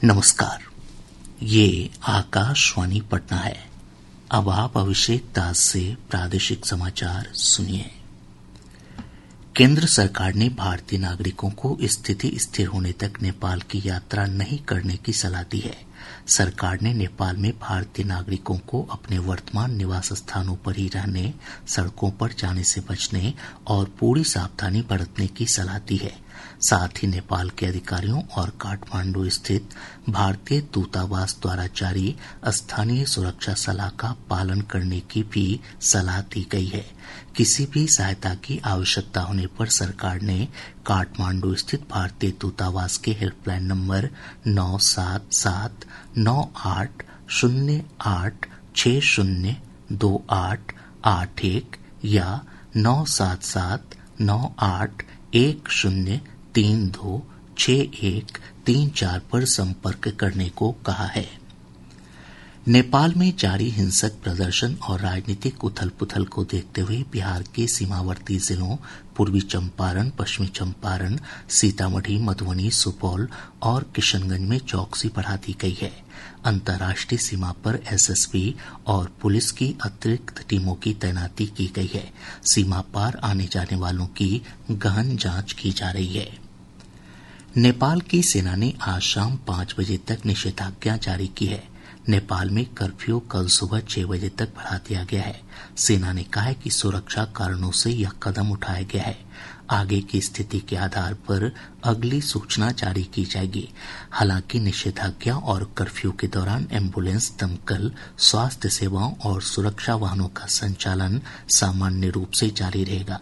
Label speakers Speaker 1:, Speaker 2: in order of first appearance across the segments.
Speaker 1: नमस्कार। ये आकाशवाणी पटना है। अब आप अभिषेक दास से प्रादेशिक समाचार सुनिए। केंद्र सरकार ने भारतीय नागरिकों को स्थिति स्थिर होने तक नेपाल की यात्रा नहीं करने की सलाह दी है। सरकार ने नेपाल में भारतीय नागरिकों को अपने वर्तमान निवास स्थानों पर ही रहने, सड़कों पर जाने से बचने और पूरी सावधानी बरतने की सलाह दी है। साथ ही नेपाल के अधिकारियों और काठमांडू स्थित भारतीय दूतावास द्वारा जारी स्थानीय सुरक्षा सलाह का पालन करने की भी सलाह दी गई है। किसी भी सहायता की आवश्यकता होने पर सरकार ने काठमांडू स्थित भारतीय दूतावास के हेल्पलाइन नंबर 97798602881 या 9779810326134 पर संपर्क करने को कहा है। नेपाल में जारी हिंसक प्रदर्शन और राजनीतिक उथल-पुथल को देखते हुए बिहार के सीमावर्ती जिलों पूर्वी चंपारण, पश्चिमी चंपारण, सीतामढ़ी, मधुबनी, सुपौल और किशनगंज में चौकसी बढ़ा दी गई है। अंतर्राष्ट्रीय सीमा पर एसएसबी और पुलिस की अतिरिक्त टीमों की तैनाती की गई है। सीमा पार आने जाने वालों की गहन जांच की जा रही है। नेपाल की सेना ने आज शाम 5 बजे तक निषेधाज्ञा जारी की है। नेपाल में कर्फ्यू कल सुबह 6 बजे तक बढ़ा दिया गया है। सेना ने कहा है कि सुरक्षा कारणों से यह कदम उठाया गया है। आगे की स्थिति के आधार पर अगली सूचना जारी की जाएगी। हालांकि निषेधाज्ञा और कर्फ्यू के दौरान एम्बुलेंस, दमकल, स्वास्थ्य सेवाओं और सुरक्षा वाहनों का संचालन सामान्य रूप से जारी रहेगा।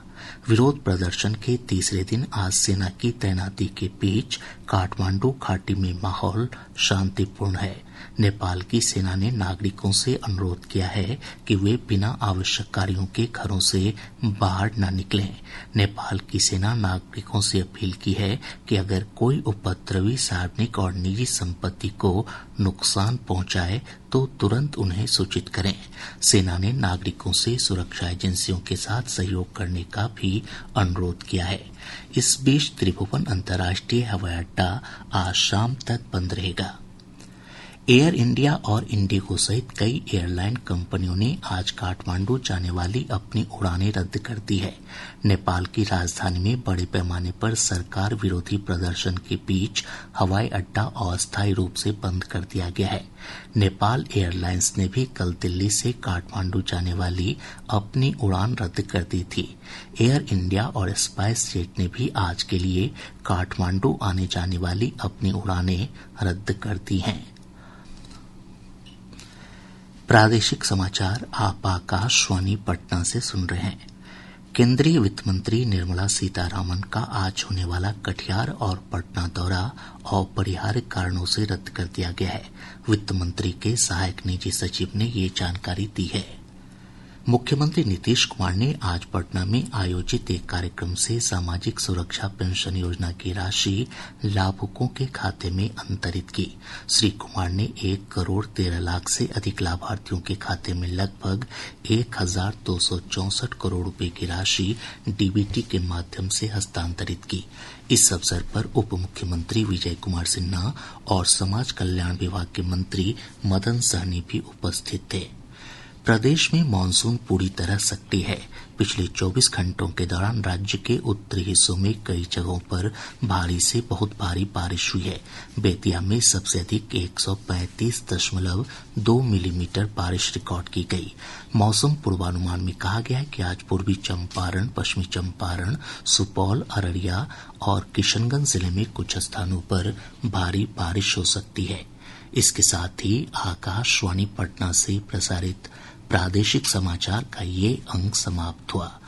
Speaker 1: विरोध प्रदर्शन के तीसरे दिन आज सेना की तैनाती के बीच काठमांडू घाटी में माहौल शांतिपूर्ण है। नेपाल की सेना ने नागरिकों से अनुरोध किया है कि वे बिना आवश्यक कार्यों के घरों से बाहर न निकलें। नेपाल की सेना नागरिकों से अपील की है कि अगर कोई उपद्रवी सार्वजनिक और निजी संपत्ति को नुकसान पहुंचाए तो तुरंत उन्हें सूचित करें। सेना ने नागरिकों से सुरक्षा एजेंसियों के साथ सहयोग करने का भी अनुरोध किया है। इस बीच त्रिभुवन अंतर्राष्ट्रीय हवाई अड्डा आज शाम तक बंद रहेगा। एयर इंडिया और इंडिगो सहित कई एयरलाइन कंपनियों ने आज काठमांडू जाने वाली अपनी उड़ानें रद्द कर दी है। नेपाल की राजधानी में बड़े पैमाने पर सरकार विरोधी प्रदर्शन के बीच हवाई अड्डा अस्थायी रूप से बंद कर दिया गया है। नेपाल एयरलाइंस ने भी कल दिल्ली से काठमांडू जाने वाली अपनी उड़ान रद्द कर दी थी। एयर इंडिया और स्पाइस जेट ने भी आज के लिए काठमांडू आने जाने वाली अपनी उड़ानें रद्द कर दी हैं। प्रादेशिक समाचार आप आकाशवाणी पटना से सुन रहे हैं। केंद्रीय वित्त मंत्री निर्मला सीतारामन का आज होने वाला कटिहार और पटना दौरा अपरिहार्य कारणों से रद्द कर दिया गया है। वित्त मंत्री के सहायक निजी सचिव ने ये जानकारी दी है। मुख्यमंत्री नीतीश कुमार ने आज पटना में आयोजित एक कार्यक्रम से सामाजिक सुरक्षा पेंशन योजना की राशि लाभुकों के खाते में अंतरित की। श्री कुमार ने 1,13,00,000 से अधिक लाभार्थियों के खाते में लगभग 1,264 करोड़ रुपए की राशि डीबीटी के माध्यम से हस्तांतरित की। इस अवसर पर उप मुख्यमंत्री विजय कुमार सिन्हा और समाज कल्याण विभाग के मंत्री मदन सहनी भी उपस्थित थे। प्रदेश में मानसून पूरी तरह सक्रिय है। पिछले 24 घंटों के दौरान राज्य के उत्तरी हिस्सों में कई जगहों पर भारी से बहुत भारी बारिश हुई है। बेतिया में सबसे अधिक 135.2 मिलीमीटर बारिश रिकॉर्ड की गई। मौसम पूर्वानुमान में कहा गया है कि आज पूर्वी चंपारण, पश्चिमी चंपारण, सुपौल, अररिया और किशनगंज जिले में कुछ स्थानों पर भारी बारिश हो सकती है। इसके साथ ही आकाशवाणी पटना से प्रसारित प्रादेशिक समाचार का ये अंक समाप्त हुआ।